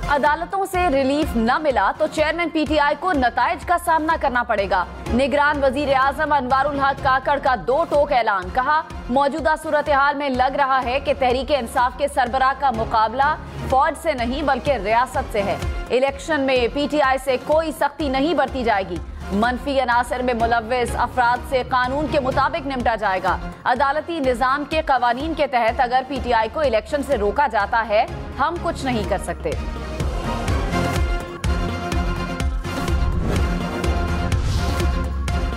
अदालतों से रिलीफ न मिला तो चेयरमैन पीटीआई को नताइज का सामना करना पड़ेगा। निगरान वजीर आजम अनवारुल हक काकड़ का दो टोक ऐलान। कहा, मौजूदा सूरत हाल में लग रहा है कि तहरीक इंसाफ के सरबराह का मुकाबला फौज से नहीं बल्कि रियासत से है। इलेक्शन में पीटीआई से कोई सख्ती नहीं बरती जाएगी। मनफी अनासर में मुलव्विस अफराद से कानून के मुताबिक निपटा जाएगा। अदालती निजाम के कवानीन के तहत अगर पीटीआई को इलेक्शन से रोका जाता है, हम कुछ नहीं कर सकते।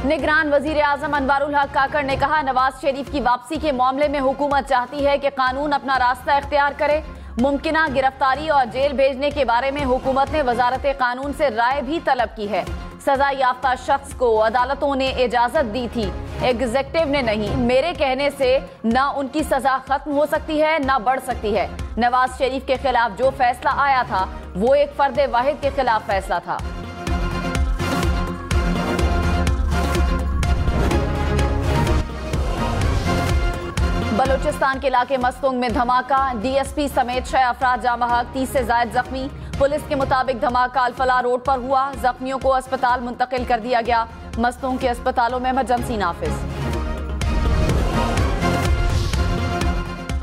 निगरान वजीर आजम अनवारुल हक काकड़ ने कहा, नवाज शरीफ की वापसी के मामले में हुकूमत चाहती है कि कानून अपना रास्ता इख्तियार करे। मुमकिना गिरफ्तारी और जेल भेजने के बारे में हुकूमत ने वजारत कानून से राय भी तलब की है। सजा याफ्ता शख्स को अदालतों ने इजाजत दी थी, एग्जीक्यूटिव ने नहीं। मेरे कहने से न उनकी सजा खत्म हो सकती है न बढ़ सकती है। नवाज शरीफ के खिलाफ जो फैसला आया था वो एक फर्द वाहिद के खिलाफ फैसला था। बलूचिस्तान के इलाके मस्तूंग में धमाका, डीएसपी समेत 6 अफराद जाँ बहक, 30 से ज्यादा जख्मी। पुलिस के मुताबिक धमाका अल-फलाह रोड पर हुआ। जख्मियों को अस्पताल मुंतकिल कर दिया गया। मस्तूंग के अस्पतालों में इमरजेंसी नाफिज।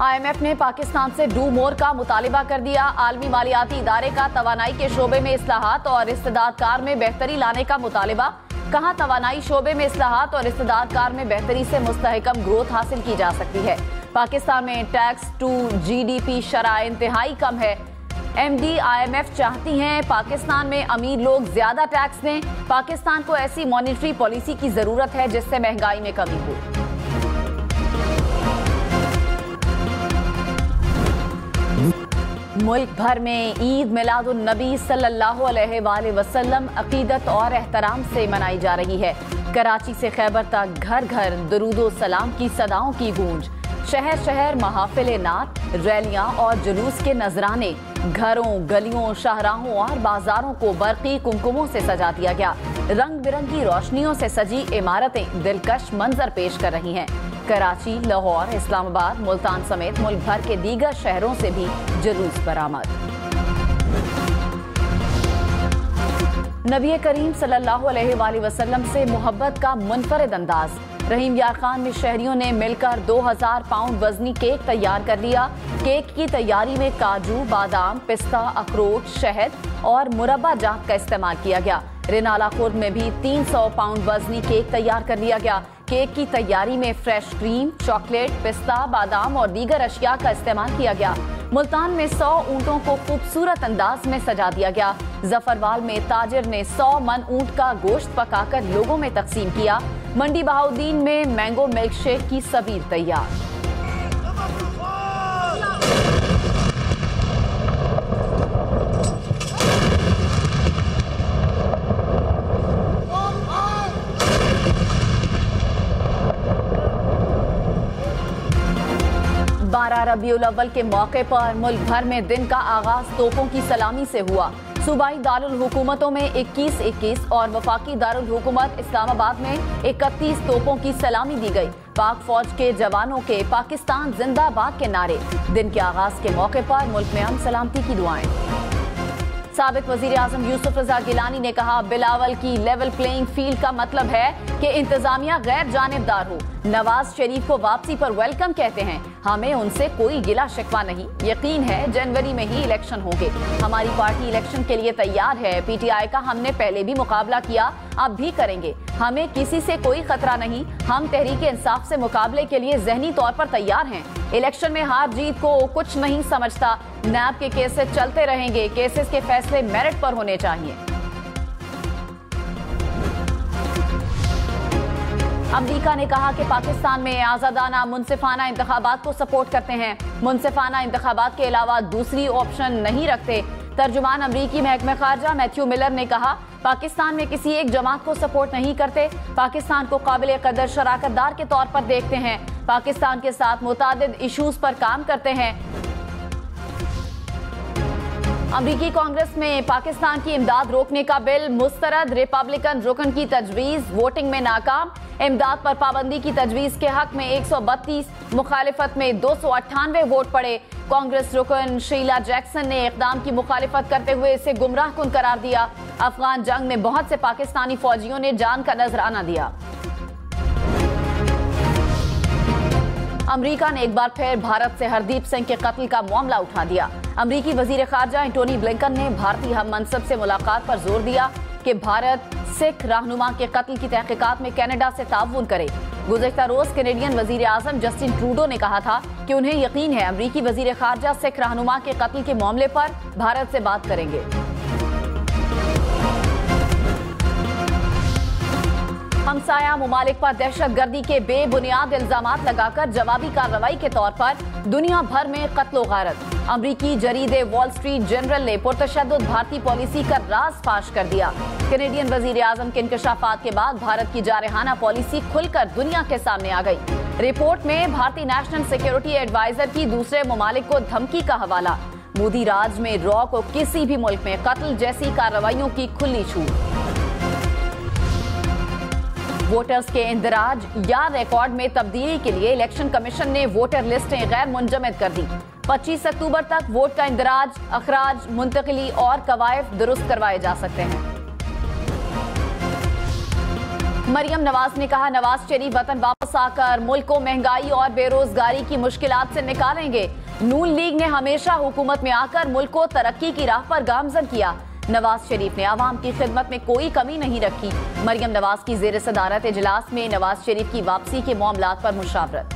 IMF ने पाकिस्तान से डू मोर का मुतालिबा कर दिया। आलमी मालियाती इदारे का तवानाई के शोबे में इस्लाहात और इस्तेदादकार में बेहतरी लाने का मुतालिबा। कहा, तवानाई शोबे में इस्लाहात और इस्तेदादकार में बेहतरी से मुस्तहकम ग्रोथ हासिल की जा सकती है। पाकिस्तान में टैक्स टू GDP शरह इंतहाई कम है। MD IMF चाहती हैं पाकिस्तान में अमीर लोग ज्यादा टैक्स दें। पाकिस्तान को ऐसी मॉनिटरी पॉलिसी की जरूरत है जिससे महंगाई में कमी हो। मुल्क भर में ईद मिलादुन नबी सल्लल्लाहु अलैहि वसल्लम अकीदत और एहतराम से मनाई जा रही है। कराची से खैबर तक घर घर दरूदो सलाम की सदाओं की गूंज। शहर शहर महाफिल नात, रैलियां और जुलूस के नजराने। घरों, गलियों, शाहराहों और बाजारों को बरकी कुमकुमों से सजा दिया गया। रंग बिरंगी रोशनियों से सजी इमारतें दिलकश मंजर पेश कर रही हैं। कराची, लाहौर, इस्लामाबाद, मुल्तान समेत मुल्क भर के दीगर शहरों से भी जुलूस बरामद। नबी करीम सल्लल्लाहु अलैहि वसल्लम से मोहब्बत का मुनफरिद अंदाज। रहीम यार खान में शहरियों ने मिलकर 2000 पाउंड वजनी केक तैयार कर लिया। केक की तैयारी में काजू, बादाम, पिस्ता, अखरोट, शहद और मुरब्बा जात का इस्तेमाल किया गया। रिनाला खुर्द में भी 300 पाउंड वजनी केक तैयार कर लिया गया। केक की तैयारी में फ्रेश क्रीम, चॉकलेट, पिस्ता, बादाम और दीगर अशिया का इस्तेमाल किया गया। मुल्तान में 100 ऊंटों को खूबसूरत अंदाज में सजा दिया गया। जफरवाल में ताजिर ने 100 मन ऊंट का गोश्त पकाकर लोगों में तकसीम किया। मंडी बहाउद्दीन में मैंगो मिल्क शेक की सबीर तैयार। रबीउल अव्वल के मौके पर मुल्क भर में दिन का आगाज तोपों की सलामी से हुआ। सूबाई दारुल हुकूमतों में 21-21 और वफाकी दारुल हुकूमत इस्लामाबाद में 31 तोपों की सलामी दी गई। पाक फौज के जवानों के पाकिस्तान जिंदाबाद के नारे। दिन के आगाज के मौके पर मुल्क में अमन सलामती की दुआएं। साबिक वजीर आजम यूसुफ रजा गिलानी ने कहा, बिलावल की लेवल प्लेइंग फील्ड का मतलब है कि इंतजामिया गैर जानिबदार हो। नवाज शरीफ को वापसी पर वेलकम कहते हैं। हमें उनसे कोई गिला शिकवा नहीं। यकीन है जनवरी में ही इलेक्शन होंगे। हमारी पार्टी इलेक्शन के लिए तैयार है। पीटीआई का हमने पहले भी मुकाबला किया, अब भी करेंगे। हमें किसी से कोई खतरा नहीं। हम तहरीक इंसाफ से मुकाबले के लिए जहनी तौर पर तैयार हैं। इलेक्शन में हार जीत को कुछ नहीं समझता। नैब के केसेस चलते रहेंगे। केसेस के फैसले मेरिट पर होने चाहिए। अमरीका ने कहा कि पाकिस्तान में आजादाना मुनसिफाना इंतखाबात को सपोर्ट करते हैं। मुनसिफाना इंतखाबात के अलावा दूसरी ऑप्शन नहीं रखते। तर्जुमान अमरीकी महकमे खारजा मैथ्यू मिलर ने कहा, पाकिस्तान में किसी एक जमात को सपोर्ट नहीं करते। पाकिस्तान को काबिल कदर शराकतदार के तौर पर देखते हैं। पाकिस्तान के साथ मुतादिद इशूज पर काम करते हैं। अमरीकी कांग्रेस में पाकिस्तान की इमदाद रोकने का बिल मुस्तरद। रिपब्लिकन रुकन की तजवीज वोटिंग में नाकाम। इमदाद पर पाबंदी की तजवीज के हक में 132, मुखालिफत में 298 वोट पड़े। कांग्रेस रुकन शीला जैक्सन ने इक़दाम की मुखालिफत करते हुए इसे गुमराहकुन करार दिया। अफगान जंग में बहुत से पाकिस्तानी फौजियों ने जान का नजराना दिया। अमेरिका ने एक बार फिर भारत से हरदीप सिंह के कत्ल का मामला उठा दिया। अमेरिकी वजीर खारजा एंटोनी ब्लिंकन ने भारतीय हम मनसब से मुलाकात पर जोर दिया कि भारत सिख रहनुमा के कत्ल की तहकीकात में कनाडा से ताउन करे। गुज़श्ता रोज कैनेडियन वजीर आजम जस्टिन ट्रूडो ने कहा था कि उन्हें यकीन है अमेरिकी वजीर खारजा सिख रहनुमा के कत्ल के मामले पर भारत से बात करेंगे। हमसाया मुमालिक पर दहशतगर्दी के बेबुनियाद इल्जामात लगाकर जवाबी कार्रवाई के तौर पर दुनिया भर में कत्लो गारत। अमरीकी जरीदे वॉल स्ट्रीट जर्नल ने पुरतशद्दुद भारतीय पॉलिसी का राज फाश कर दिया। कैनेडियन वजीर आजम के इंकशाफात के बाद भारत की जारहाना पॉलिसी खुलकर दुनिया के सामने आ गई। रिपोर्ट में भारतीय नेशनल सिक्योरिटी एडवाइजर की दूसरे मुमालिक को धमकी का हवाला। मोदी राज में रॉ को किसी भी मुल्क में कत्ल जैसी कार्रवाइयों की खुली छूट। वोटर्स के इंदराज या रिकॉर्ड में तब्दीली के लिए इलेक्शन कमीशन ने वोटर लिस्टें गैर मुंजमद कर दी। 25 अक्टूबर तक वोट का इंदराज, अखराज, मुंतकली और कवायद दुरुस्त करवाए जा सकते हैं। मरियम नवाज ने कहा, नवाज शरीफ वतन वापस आकर मुल्क को महंगाई और बेरोजगारी की मुश्किलात से निकालेंगे। नून लीग ने हमेशा हुकूमत में आकर मुल्क को तरक्की की राह पर गामजन किया। नवाज शरीफ ने आवाम की खिदमत में कोई कमी नहीं रखी। मरियम नवाज की जेर सदारत इजलास में नवाज शरीफ की वापसी के मामलात पर मुशावरत।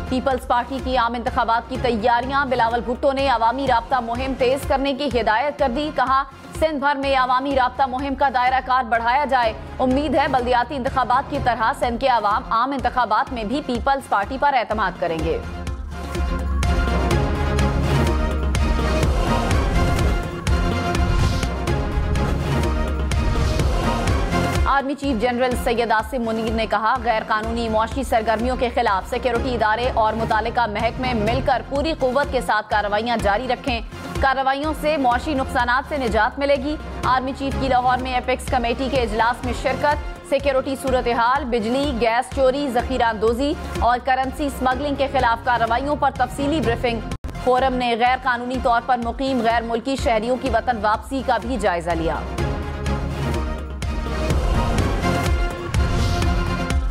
पीपल्स पार्टी की आम इंतखाबात की तैयारियां। बिलावल भुट्टो ने अवामी राब्ता मुहिम तेज करने की हिदायत कर दी। कहा, सिंध भर में अवामी राब्ता मुहिम का दायरा कार बढ़ाया जाए। उम्मीद है बल्दियाती इंतखाबात की तरह सिंध के अवाम आम इंतखाबात में भी पीपल्स पार्टी पर एतमाद करेंगे। Army chief general Syed Asim Munir ने कहा, गैर कानूनी मुआशी सरगर्मियों के खिलाफ सिक्योरिटी इदारे और मुतालिका महकमे मिलकर पूरी कुव्वत के साथ कार्रवाइयां जारी रखें। कार्रवाइयों से मुआशी नुकसानात से निजात मिलेगी। आर्मी चीफ की लाहौर में एपेक्स कमेटी के इजलास में शिरकत। सिक्योरिटी सूरत हाल, बिजली गैस चोरी, जखीरा अंदोजी और करेंसी स्मगलिंग के खिलाफ कार्रवाइयों पर तफसीली ब्रीफिंग। फोरम ने गैर कानूनी तौर पर मुकीम गैर मुल्की शहरियों की वतन वापसी का भी जायजा लिया।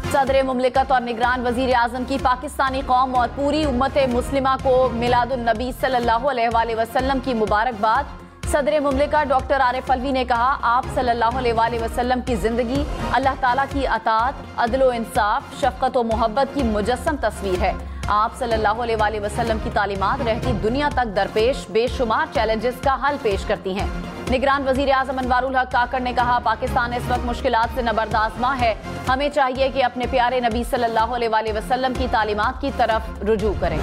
सदर मुमलिकत और निगरान वजीर आजम की पाकिस्तानी कौम और पूरी उम्मत मुस्लिमा को मिलादुन नबी सल्लल्लाहु अलैहि वसल्लम की मुबारकबाद। सदर मुमलिकत डॉक्टर आरिफ अलवी ने कहा, आप सल्लल्लाहु अलैहि वसल्लम की जिंदगी अल्लाह ताला की अतात, अदल व इंसाफ, शफकत व मोहब्बत की मुजस्सम तस्वीर है। आप सल्लल्लाहु अलैहि वसल्लम की तालीमात रहती दुनिया तक दरपेश बेशुमार चैलेंजेस का हल पेश करती हैं। निगरान वजीर आजम अनवारुल हक काकड़ ने कहा, पाकिस्तान इस वक्त मुश्किलात से नबरदाज़मा है। हमें चाहिए कि अपने प्यारे नबी सल्लल्लाहु अलैहि वसल्लम की तालीमात की तरफ रुजू करें।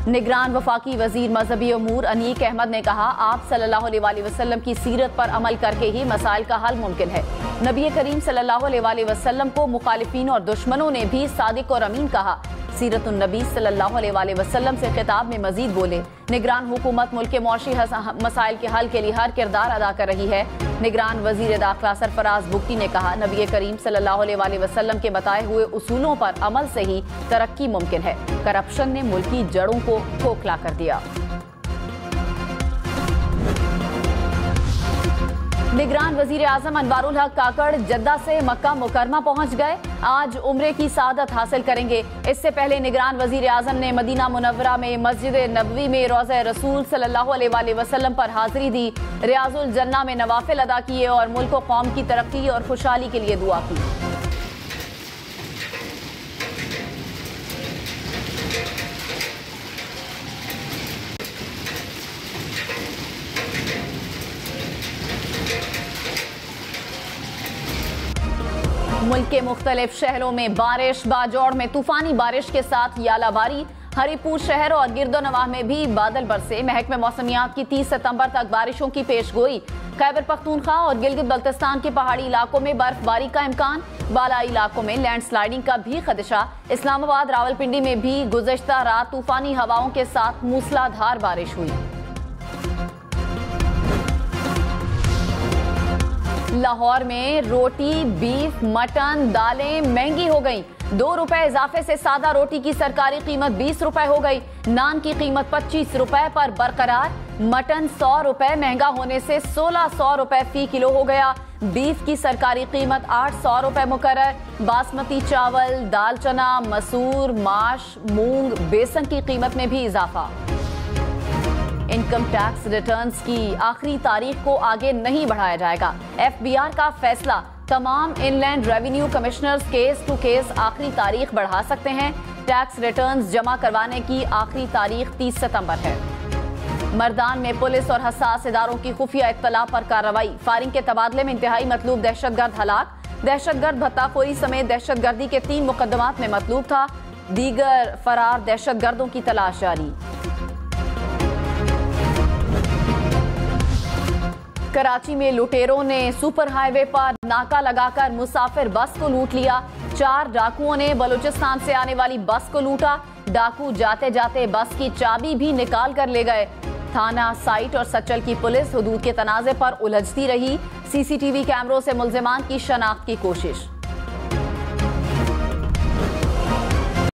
निगरान वफाकी वजीर मजहबी अमूर अनीक अहमद ने कहा, आप सल्लल्लाहु अलैहि वसल्लम की सीरत पर अमल करके ही मसाइल का हल मुमकिन है। नबी करीम सल्लल्लाहु अलैहि वसल्लम को मुखालिफिन और दुश्मनों ने भी सादिक और अमीन कहा। सीरतुन नबी सल्लल्लाहु अलैहि वसल्लम से खिताब में मजीद बोले, निगरान हुकूमत मुल्क के मौशी मसाइल के हल के लिए हर किरदार अदा कर रही है। निगरान वजीर दाखिला सरफराज बुख्ती ने कहा, नबी करीम सल्लल्लाहु अलैहि वसल्लम के बताए हुए उसूलों पर अमल से ही तरक्की मुमकिन है। करप्शन ने मुल्क की जड़ों को खोखला कर दिया। निगरान वजीर आजम अनवारुल हक काकड़ जद्दा से मक्का मुकरमा पहुंच गए। आज उम्रे की सादत हासिल करेंगे। इससे पहले निगरान वजीर आजम ने मदीना मुनव्वरा में मस्जिद नबवी में रोज़ा रसूल सल्लल्लाहु अलैहि वसल्लम पर हाजिरी दी। रियाजुल जन्ना में नवाफिल अदा किए और मुल्क व कौम की तरक्की और खुशहाली के लिए दुआ की। मुल्क के मुख्तलिफ शहरों में बारिश, बाजौड़ में तूफानी बारिश के साथ यालाबारी। हरीपुर शहर और गिरदोनवाह में भी बादल बरसे। महकमे मौसमियात की 30 सितंबर तक बारिशों की पेशगोई। खैबर पख्तूनख्वा और गिलगित बल्तिस्तान के पहाड़ी इलाकों में बर्फबारी का इम्कान। बालाई इलाकों में लैंडस्लाइडिंग का भी खदशा। इस्लामाबाद, रावलपिंडी में भी गुज़श्ता रात तूफानी हवाओं के साथ मूसलाधार बारिश हुई। लाहौर में रोटी, बीफ, मटन, दालें महंगी हो गई। 2 रुपए इजाफे से सादा रोटी की सरकारी कीमत 20 रुपए हो गई। नान की कीमत 25 रुपए पर बरकरार। मटन 100 रुपए महंगा होने से 1600 रुपए फी किलो हो गया। बीफ की सरकारी कीमत 800 रुपए मुकर्रर। बासमती चावल, दाल चना, मसूर, माश, मूंग, बेसन की कीमत में भी इजाफा। इनकम टैक्स रिटर्न्स की आखिरी तारीख को आगे नहीं बढ़ाया जाएगा। एफबीआर का फैसला, तमाम inland revenue commissioners case to case आखिरी तारीख बढ़ा सकते हैं। टैक्स रिटर्न्स जमा करवाने की आखिरी तारीख 30 सितंबर है। मर्दान में पुलिस और हसास इदारों की खुफिया इत्तला पर कार्रवाई। फायरिंग के तबादले में इंतहाई मतलूब दहशतगर्द हलाक। दहशतगर्द भत्ताखोरी समेत दहशतगर्दी के 3 मुकदमात में मतलूब था। दीगर फरार दहशतगर्दों की तलाश जारी। कराची में लुटेरों ने सुपर हाईवे पर नाका लगाकर मुसाफिर बस को लूट लिया। 4 डाकुओं ने बलूचिस्तान से आने वाली बस को लूटा। डाकू जाते जाते बस की चाबी भी निकाल कर ले गए। थाना साइट और सच्चल की पुलिस हुदूद के तनाज़े पर उलझती रही। सीसीटीवी कैमरों से मुल्जिमान की शनाख्त की कोशिश।